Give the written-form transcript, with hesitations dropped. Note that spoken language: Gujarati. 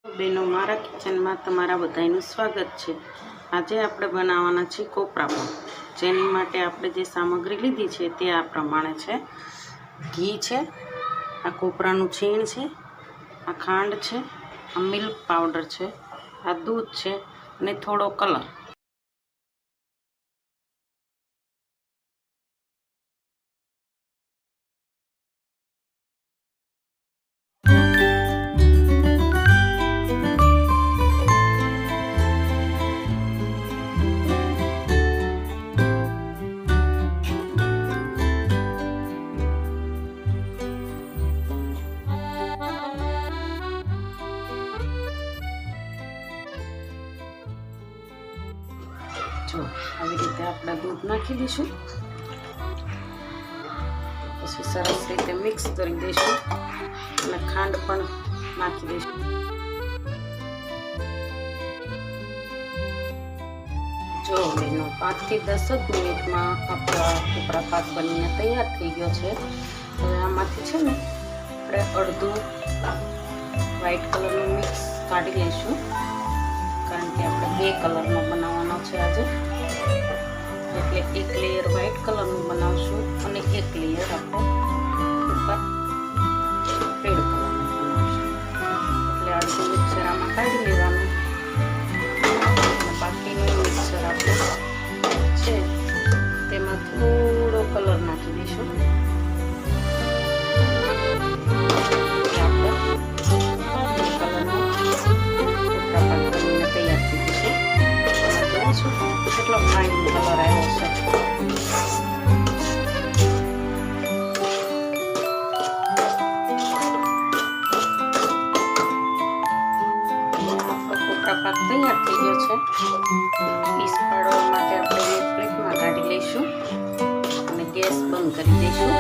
બેનો મારા કિચનમાં તમારા બધાનું સ્વાગત છે। આજે આપણે બનાવવાના છે કોપરા પાક। જેની માટે આપણે જે સામગ્રી લીધી છે તે આ પ્રમાણે છે। ઘી છે, આ કોપરાનું છીણ છે, આ ખાંડ છે, આ મિલ્ક પાવડર છે, આ દૂધ છે અને થોડો કલર। જો આવી રીતે આપણે દૂધ નાખી દઈશું, પછી સરસ રીતે મિક્સ કરી દઈશું અને ખાંડ પણ નાખી દઈશું। જો બેનો 5 થી 10 જ મિનિટમાં આપણા કોપરા પાક બનીને તૈયાર થઈ ગયો છે। હવે આમાંથી છે ને આપણે અડધું વ્હાઈટ કલરનું મિક્સ કાઢી લઈશું, કારણ કે આપણે 2 કલરનો બનાવવાનો છે આજે। એટલે એક લેયર વ્હાઈટ કલરનું બનાવશું અને એક લેયર આપણે ઉપર રેડ કલરનું બનાવશું। એટલે અડધું મિક્સર આમાં કાઢી લેવાનું અને બાકીનું મિક્સર આપણે છે તેમાં થોડો કલર નાખી દઈશું। કેટલો ફાઇન કલર આવ્યો છે। કોપરા પાક તૈયાર થઈ ગયો છે। પીસ પાડવા માટે આપણે એક પ્લેટમાં કાઢી લઈશું અને ગેસ બંધ કરી દઈશું।